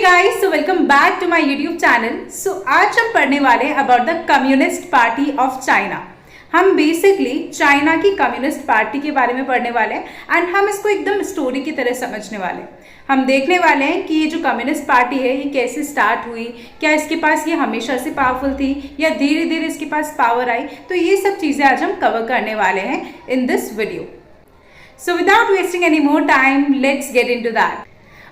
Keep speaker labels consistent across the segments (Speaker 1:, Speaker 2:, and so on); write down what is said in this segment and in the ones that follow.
Speaker 1: Guys, so welcome back to my YouTube channel. So आज हम पढ़ने वाले हैं about the Communist Party of China. हम बेसिकली चाइना की कम्युनिस्ट पार्टी के बारे में पढ़ने वाले हैं एंड हम इसको एकदम स्टोरी की तरह समझने वाले हैं। हम देखने वाले हैं कि ये जो कम्युनिस्ट पार्टी है ये कैसे स्टार्ट हुई, क्या इसके पास ये हमेशा से पावरफुल थी या धीरे धीरे इसके पास पावर आई। तो ये सब चीज़ें आज हम कवर करने वाले हैं in this video. So without wasting any more time, let's get into that.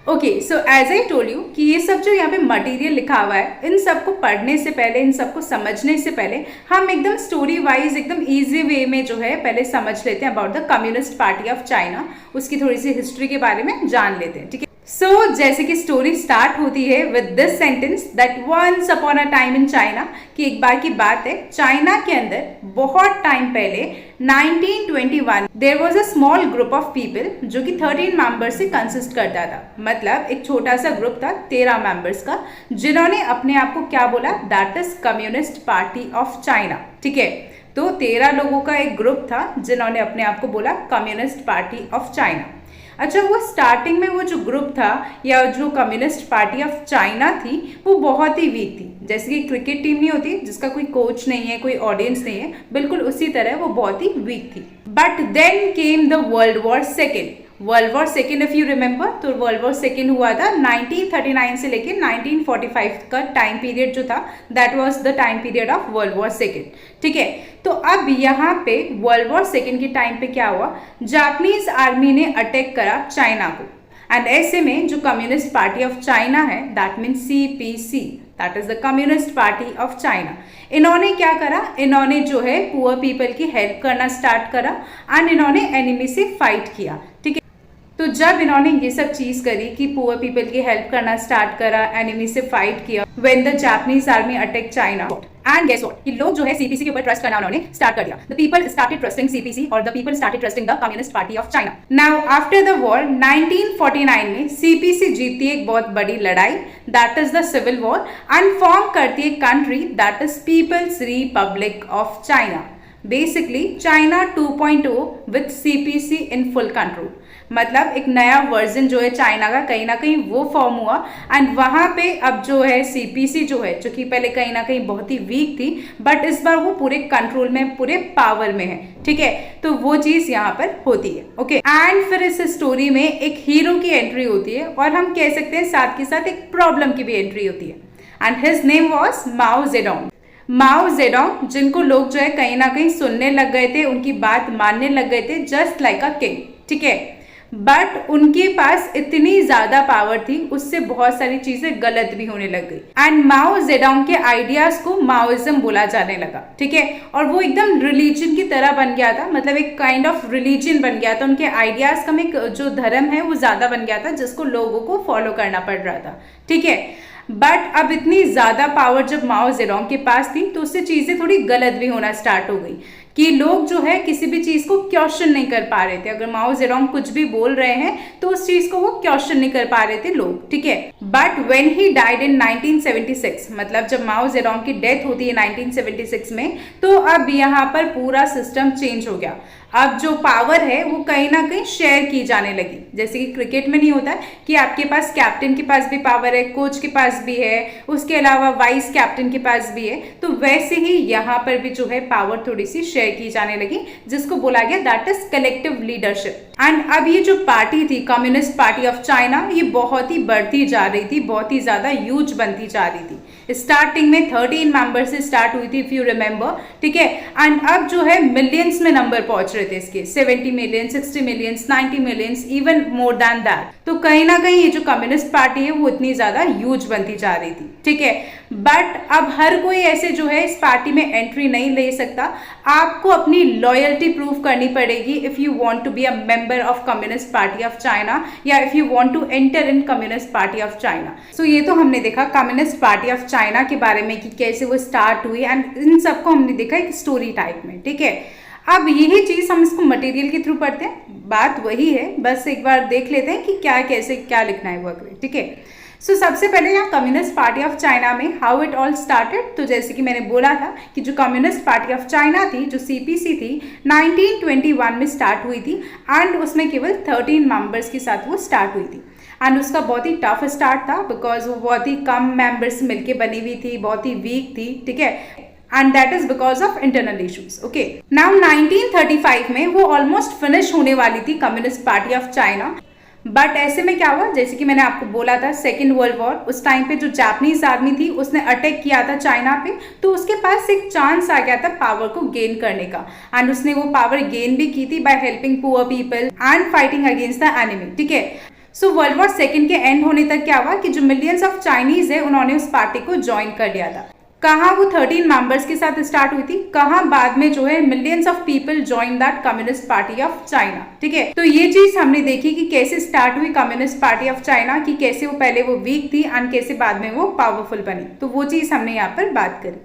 Speaker 1: Okay, so as I told you कि ये सब जो यहाँ पे मटेरियल लिखा हुआ है, इन सबको पढ़ने से पहले, इन सबको समझने से पहले हम एकदम स्टोरी वाइज एकदम इजी वे में जो है पहले समझ लेते हैं about the Communist Party of China. उसकी थोड़ी सी हिस्ट्री के बारे में जान लेते हैं, ठीक है। सो जैसे कि स्टोरी स्टार्ट होती है with this sentence that once upon a time in China, कि एक बार की बात है चाइना के अंदर बहुत टाइम पहले 1921 there was a small group of people जो कि 13 मेंबर्स से कंसिस्ट करता था। मतलब एक छोटा सा ग्रुप था 13 मेंबर्स का, जिन्होंने अपने आप को क्या बोला, that is communist Party of China, ठीक है। तो 13 लोगों का एक ग्रुप था जिन्होंने अपने आप को बोला कम्युनिस्ट पार्टी ऑफ चाइना। अच्छा, वो स्टार्टिंग में वो जो ग्रुप था या जो कम्युनिस्ट पार्टी ऑफ चाइना थी वो बहुत ही वीक थी। जैसे कि क्रिकेट टीम नहीं होती जिसका कोई कोच नहीं है, कोई ऑडियंस नहीं है, बिल्कुल उसी तरह वो बहुत ही वीक थी। But then came the world war second. World war second if you remember, तो वर्ल्ड वॉर सेकेंड हुआ था 1939 से लेकर 1945 का टाइम पीरियड जो था, that was the time period of world war second, ठीक है। तो अब यहाँ पे वर्ल्ड वॉर सेकेंड के टाइम पे क्या हुआ, जापानीज आर्मी ने अटैक करा चाइना को। एंड ऐसे में जो कम्युनिस्ट पार्टी ऑफ चाइना है, that means CPC, that is the Communist Party of China, इन्होंने क्या करा, इन्होंने जो है पुअर पीपल की हेल्प करना स्टार्ट करा एंड इन्होंने एनिमी से फाइट किया, ठीक है। तो जब इन्होंने ये सब चीज करी कि पुअर पीपल की हेल्प करना स्टार्ट करा, एनिमी से फाइट किया, when the Japanese army attack China, and guess what, कि लोग जो है CPC के ऊपर ट्रस्ट करना उन्होंने स्टार्ट कर दिया। The people started trusting CPC और the people started trusting the Communist Party of China. Now after the war 1949 में CPC जीतती है एक बहुत बड़ी लड़ाई, that is the civil war, and form करती है country that is People's Republic of China. Basically China 2.0 with CPC in full control. मतलब एक नया वर्जन जो है चाइना का कहीं ना कहीं वो फॉर्म हुआ एंड वहां पे अब जो है CPC जो है, जो कि पहले कहीं ना कहीं बहुत ही वीक थी, बट इस बार वो पूरे कंट्रोल में, पूरे पावर में है, ठीक है। तो वो चीज यहाँ पर होती है, ओके। एंड फिर इस स्टोरी में एक हीरो की एंट्री होती है और हम कह सकते हैं साथ के साथ एक प्रॉब्लम की भी एंट्री होती है, and his name was Mao Zedong. Mao Zedong, जिनको लोग जो है कहीं ना कहीं सुनने लग गए थे, उनकी बात मानने लग गए थे, जस्ट लाइक अ किंग, ठीक है। बट उनके पास इतनी ज्यादा पावर थी, उससे बहुत सारी चीजें गलत भी होने लग गई एंड माओ जेडोंग के आइडियाज को माओइज्म बोला जाने लगा, ठीक है। और वो एकदम रिलीजन की तरह बन गया था, मतलब एक काइंड ऑफ रिलीजन बन गया था। उनके आइडियाज का एक जो धर्म है वो ज्यादा बन गया था, जिसको लोगों को फॉलो करना पड़ रहा था, ठीक है। बट अब इतनी ज्यादा पावर जब माओ जेडोंग के पास थी तो उससे चीजें थोड़ी गलत भी होना स्टार्ट हो गई, कि लोग जो है किसी भी चीज को क्वेश्चन नहीं कर पा रहे थे। अगर माओ जेडोंग कुछ भी बोल रहे हैं तो उस चीज को वो क्वेश्चन नहीं कर पा रहे थे लोग, ठीक है। But when he died in 1976, मतलब जब माओ जेडोंग की डेथ होती है 1976 में, तो अब यहाँ पर पूरा सिस्टम चेंज हो गया। अब जो पावर है वो कहीं ना कहीं शेयर की जाने लगी। जैसे कि क्रिकेट में नहीं होता कि आपके पास कैप्टन के पास भी पावर है, कोच के पास भी है, उसके अलावा वाइस कैप्टन के पास भी है, तो वैसे ही यहाँ पर भी जो है पावर थोड़ी सी शेयर की जाने लगी, जिसको बोला गया that is collective leadership. And अब ये जो पार्टी थी कम्युनिस्ट पार्टी ऑफ चाइना, ये बहुत ही बढ़ती जा रही थी, बहुत ही ज्यादा ह्यूज बनती जा रही थी। स्टार्टिंग में 13 मेंबर से स्टार्ट हुई थी इफ यू रिमेंबर, ठीक है। एंड अब जो है मिलियंस में नंबर पहुंच रहे थे इसके, 70 million, 60 million, 90 million, even more than that. तो कहीं ना कहीं ये जो कम्युनिस्ट पार्टी है वो इतनी ज्यादा ह्यूज बनती जा रही थी, ठीक है। बट अब हर कोई ऐसे जो है इस पार्टी में एंट्री नहीं ले सकता। आपको अपनी लॉयल्टी प्रूव करनी पड़ेगी if you want to be a member of Communist Party of China, या if you want to enter in Communist Party of China. So ये तो हमने देखा कम्युनिस्ट पार्टी ऑफ चाइना के बारे में कि कैसे वो स्टार्ट हुई, एंड इन सबको हमने देखा एक स्टोरी टाइप में, ठीक है। अब यही चीज हम इसको मटेरियल के थ्रू पढ़ते हैं, बात वही है, बस एक बार देख लेते हैं कि क्या कैसे क्या लिखना है वर्क में, ठीक है। सो सबसे पहले यहाँ कम्युनिस्ट पार्टी ऑफ चाइना में हाउ इट ऑल स्टार्टेड। तो जैसे कि मैंने बोला था कि जो कम्युनिस्ट पार्टी ऑफ चाइना थी, जो CPC थी, 1921 में स्टार्ट हुई थी एंड उसमें केवल 13 मेंबर्स के साथ वो स्टार्ट हुई थी। एंड उसका बहुत ही टफ स्टार्ट था बिकॉज वो बहुत ही कम मेंबर्स मिलके बनी हुई थी, बहुत ही वीक थी, ठीक है, and that is because of internal issues. Okay, now 1935 में वो ऑलमोस्ट फिनिश होने वाली थी communist Party of China. But ऐसे में क्या हुआ, जैसे कि मैंने आपको बोला था सेकेंड वर्ल्ड वॉर, उस टाइम पे जो जापानीज आर्मी थी उसने अटैक किया था चाइना पे, तो उसके पास एक चांस आ गया था पावर को गेन करने का, एंड उसने वो पावर गेन भी की थी by helping poor people and fighting against the enemy, ठीक है। सो वर्ल्ड वॉर सेकेंड के एंड होने तक क्या हुआ कि जो मिलियंस ऑफ चाइनीज है उन्होंने उस पार्टी को ज्वाइन कर लिया था। कहाँ वो 13 मेंबर्स के साथ स्टार्ट हुई थी, कहाँ बाद में जो है millions of people join that communist Party of China, ठीक है। तो ये चीज हमने देखी कि कैसे स्टार्ट हुई कम्युनिस्ट पार्टी ऑफ चाइना, कि कैसे वो पहले वो वीक थी एंड कैसे बाद में वो पावरफुल बनी, तो वो चीज हमने यहाँ पर बात करी।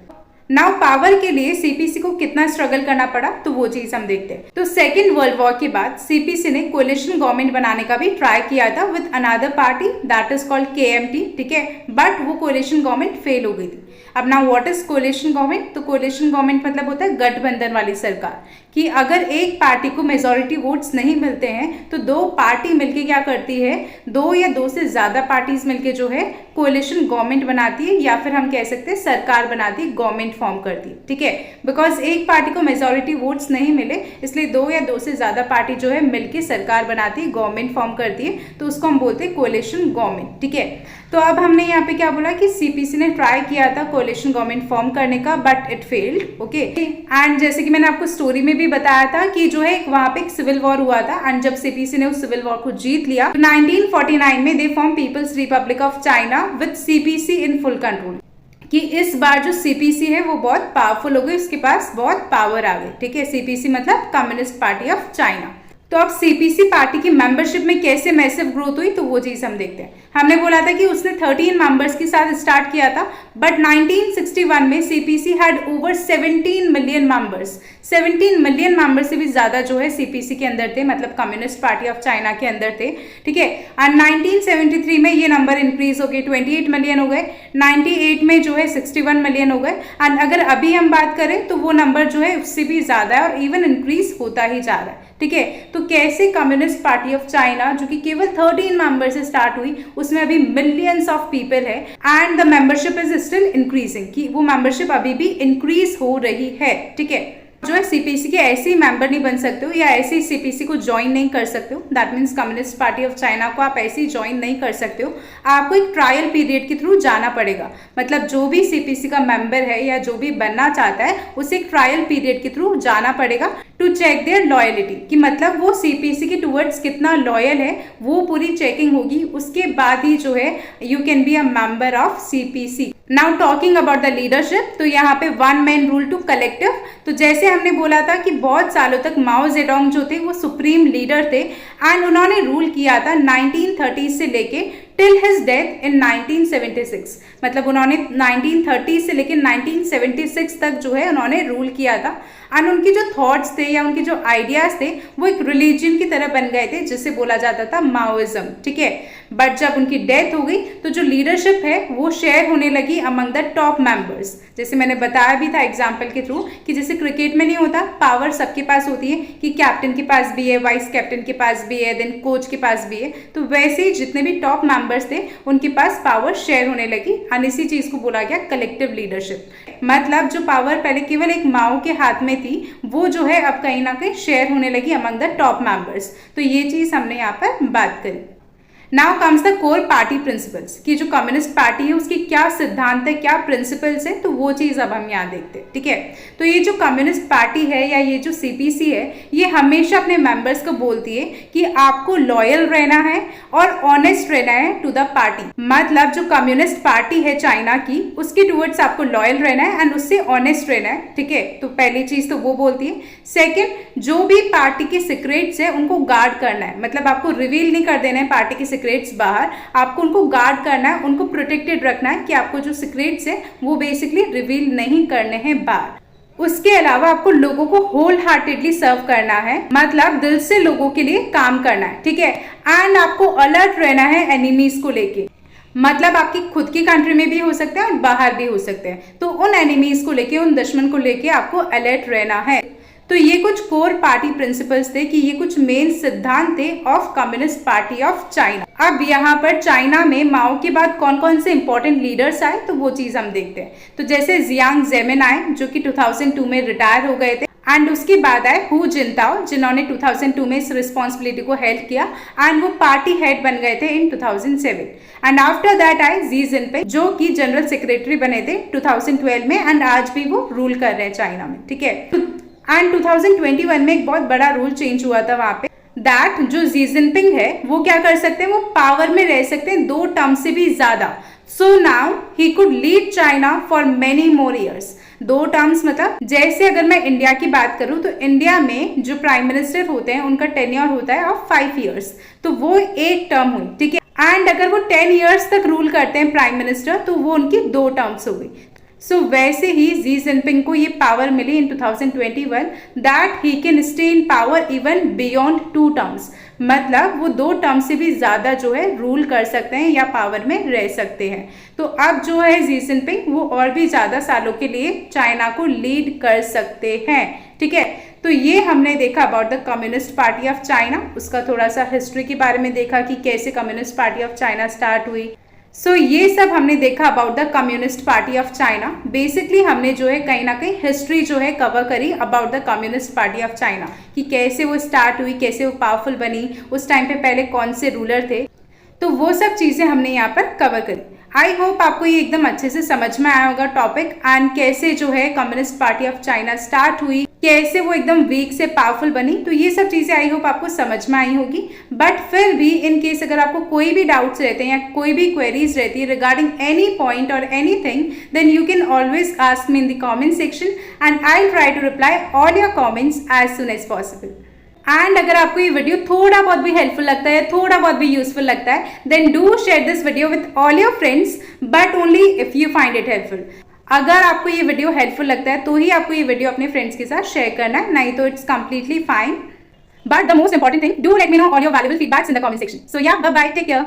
Speaker 1: नाउ पावर के लिए सीपीसी को कितना स्ट्रगल करना पड़ा, तो वो चीज हम देखते हैं। तो सेकेंड वर्ल्ड वॉर के बाद सीपीसी ने कोलिशन गवर्नमेंट बनाने का भी ट्राई किया था with another party that is called KMT, ठीक है, बट वो कोलिशन गवर्नमेंट फेल हो गई थी। अब now what is coalition government, तो कोलिशन गवर्नमेंट मतलब होता है गठबंधन वाली सरकार, कि अगर एक पार्टी को मेजोरिटी वोट्स नहीं मिलते हैं तो दो पार्टी मिलके क्या करती है, दो या दो से ज्यादा पार्टीज मिलके जो है कोलिशन गवर्नमेंट बनाती है, या फिर हम कह सकते हैं सरकार बनाती है, गवर्नमेंट फॉर्म करती है, ठीक है। बिकॉज एक पार्टी को मेजोरिटी वोट्स नहीं मिले, इसलिए दो या दो से ज्यादा पार्टी जो है मिलके सरकार बनाती है, गवर्नमेंट फॉर्म करती है, तो उसको हम बोलते हैं कोलिशन गवर्नमेंट, ठीक है। तो अब हमने यहाँ पे क्या बोला कि सीपीसी ने ट्राई किया था कोलिशन गवर्नमेंट फॉर्म करने का, but it failed, okay. And जैसे कि मैंने आपको स्टोरी में भी बताया था कि जो है वहां पे एक सिविल वॉर हुआ था, एंड जब सीपीसी ने उस सिविल वॉर को जीत लिया तो 1949 में they form People's Republic of China with CPC in full control, कि इस बार जो सीपीसी है वो बहुत पावरफुल हो गई, उसके पास बहुत पावर आ गई, ठीक है। सीपीसी मतलब कम्युनिस्ट पार्टी ऑफ चाइना। तो अब सीपीसी पार्टी की मेंबरशिप में कैसे मैसिव ग्रोथ हुई, तो वो चीज हम देखते हैं। हमने बोला था कि उसने 13 मेंबर्स के साथ स्टार्ट किया था, बट 1961 में CPC had over 17 million members. 17 million member से भी ज्यादा जो है सीपीसी के अंदर थे, मतलब कम्युनिस्ट पार्टी ऑफ चाइना के अंदर थे, ठीक है। एंड 1973 में ये नंबर इंक्रीज हो गए, 28 मिलियन हो गए, 98 में जो है 61 मिलियन हो गए, एंड अगर अभी हम बात करें तो वो नंबर जो है उससे भी ज्यादा है और इवन इंक्रीज होता ही जा रहा है, ठीक है। तो कैसे कम्युनिस्ट पार्टी ऑफ चाइना जो कि केवल 13 मेंबर से स्टार्ट हुई, उसमें अभी मिलियंस ऑफ पीपल है and the membership is still increasing, कि वो मेंबरशिप अभी भी इंक्रीज हो रही है, ठीक है। जो है सीपीसी के ऐसे ही मेंबर नहीं बन सकते हो या ऐसे ही सीपीसी को ज्वाइन नहीं कर सकते हो, that means communist Party of China को आप ऐसे ही ज्वाइन नहीं कर सकते हो, आपको एक ट्रायल पीरियड के थ्रू जाना पड़ेगा। मतलब जो भी सीपीसी का मेंबर है या जो भी बनना चाहता है उसे एक ट्रायल पीरियड के थ्रू जाना पड़ेगा टू चेक देयर लॉयलिटी, कि मतलब वो सीपीसी के टूवर्ड्स कितना लॉयल है, वो पूरी चेकिंग होगी, उसके बाद ही जो है you can be a member of CPC. Now talking about the leadership, तो यहाँ पे one man rule to collective. तो जैसे हमने बोला था कि बहुत सालों तक माओ जेडोंग जो थे वो सुप्रीम लीडर थे एंड उन्होंने रूल किया था 1930 से लेके टिल हिज डेथ इन 1976, मतलब उन्होंने 1930 से लेकर 1976 तक जो है उन्होंने रूल किया था एंड उनके जो थॉट्स थे या उनके जो आइडियाज थे वो एक रिलीजन की तरह बन गए थे, जिसे बोला जाता था माओइज्म, ठीक है। बट जब उनकी डेथ हो गई तो जो लीडरशिप है वो शेयर होने लगी अमंग द टॉप मेंबर्स। जैसे मैंने बताया भी था एग्जाम्पल के थ्रू कि जैसे क्रिकेट में नहीं होता, पावर सबके पास होती है, कि कैप्टन के पास भी है, वाइस कैप्टन के पास भी है, देन कोच के पास भी है, तो वैसे ही जितने भी टॉप मेंबर्स थे उनके पास पावर शेयर होने लगी एंड इसी चीज को बोला गया कलेक्टिव लीडरशिप। मतलब जो पावर पहले केवल एक माओ के हाथ में थी वो जो है अब कहीं ना कहीं शेयर होने लगी अमंग द टॉप मेंबर्स। तो ये चीज हमने यहाँ पर बात करी। Now comes the core party principles, कि जो कम्युनिस्ट पार्टी है उसकी क्या सिद्धांत है, क्या प्रिंसिपल्स है, तो वो चीज अब हम यहाँ देखते हैं, ठीक है। तो ये जो कम्युनिस्ट पार्टी है या ये जो सीपीसी है ये हमेशा अपने मेंबर्स को बोलती है कि आपको लॉयल रहना है और ऑनेस्ट रहना है टू द पार्टी। मतलब जो कम्युनिस्ट पार्टी है चाइना की उसके टूवर्ड्स आपको लॉयल रहना है एंड उससे ऑनेस्ट रहना है, ठीक है। तो पहली चीज तो वो बोलती है। सेकेंड, जो भी पार्टी के सीक्रेट्स है उनको गार्ड करना है, मतलब आपको रिवील नहीं कर देना है पार्टी के सीक्रेट्स बाहर, आपको उनको गार्ड करना है, उनको प्रोटेक्टेड रखना है कि आपको जो सीक्रेट्स है वो बेसिकली रिवील नहीं करने हैं बाहर। उसके अलावा आपको लोगों को होल हार्टेडली सर्व करना है, मतलब दिल से लोगों के लिए काम करना है, ठीक है। एंड आपको अलर्ट रहना है एनिमीज को लेके, मतलब आपकी खुद की कंट्री में भी हो सकता है और बाहर भी हो सकते हैं, तो उन एनिमीज को लेके, उन दुश्मन को लेके आपको अलर्ट रहना है। तो ये कुछ कोर पार्टी प्रिंसिपल्स थे कि ये कुछ मेन सिद्धांत थे of Communist Party of China. अब यहाँ पर चाइना में माओ के बाद कौन कौन से इंपॉर्टेंट लीडर्स आए तो वो चीज हम देखते हैं। तो जैसे जियांग जेमिन आए जो कि 2002 में रिटायर हो गए थे, एंड उसके बाद आए हु जिनताओ जिन्होंने 2002 में इस रिस्पॉन्सिबिलिटी को हेल्प किया एंड वो पार्टी हेड बन गए थे इन 2007। एंड आफ्टर दैट आए जी जिनपिंग जो कि जनरल सेक्रेटरी बने थे 2012 में, एंड आज भी वो रूल कर रहे हैं चाइना में, ठीक है। एंड 2021 में एक बहुत बड़ा रूल चेंज हुआ था वहां पे, दैट जो जी जिनपिंग है वो क्या कर सकते हैं, वो पावर में रह सकते हैं 2 टर्म से भी ज्यादा। So now he could lead China for many more years. 2 terms मतलब जैसे अगर मैं इंडिया की बात करूं तो इंडिया में जो प्राइम मिनिस्टर होते हैं उनका टेन्योर होता है ऑफ 5 ईयर्स, तो वो 1 टर्म हुई, ठीक है। एंड अगर वो 10 ईयर्स तक रूल करते हैं प्राइम मिनिस्टर तो वो उनकी 2 टर्म्स हो गई। सो वैसे ही जी जिनपिंग को ये पावर मिली in 2021 that he can stay in power even beyond 2 terms, मतलब वो 2 टर्म से भी ज्यादा जो है रूल कर सकते हैं या पावर में रह सकते हैं। तो अब जो है जी जिनपिंग वो और भी ज्यादा सालों के लिए चाइना को लीड कर सकते हैं, ठीक है। तो ये हमने देखा about the Communist Party of China, उसका थोड़ा सा हिस्ट्री के बारे में देखा कि कैसे communist Party of China start हुई। सो ये सब हमने देखा about the Communist Party of China. Basically हमने जो है कहीं ना कहीं हिस्ट्री जो है कवर करी about the Communist Party of China कि कैसे वो स्टार्ट हुई, कैसे वो पावरफुल बनी, उस टाइम पे पहले कौन से रूलर थे, तो वो सब चीजें हमने यहाँ पर कवर करी। आई होप आपको ये एकदम अच्छे से समझ में आया होगा टॉपिक, एंड कैसे जो है communist Party of China start हुई, कैसे वो एकदम वीक से पावरफुल बनी, तो ये सब चीजें आई होप आपको समझ में आई होगी। बट फिर भी इन केस अगर आपको कोई भी डाउट्स रहते हैं या कोई भी क्वेरीज रहती है रिगार्डिंग एनी पॉइंट और anything, then you can always ask me in the comment section and I will try to reply all your comments as soon as possible. And अगर आपको ये वीडियो थोड़ा बहुत भी हेल्पफुल लगता है, थोड़ा बहुत भी यूजफुल लगता है, then do share this video with all your friends, but only if you find it helpful. अगर आपको ये वीडियो हेल्पफुल लगता है तो ही आपको ये वीडियो अपने फ्रेंड्स के साथ शेयर करना है, नहीं तो it's completely fine. But the most important thing, do let me know all your valuable feedbacks in the comment section. So yeah, bye bye, take care.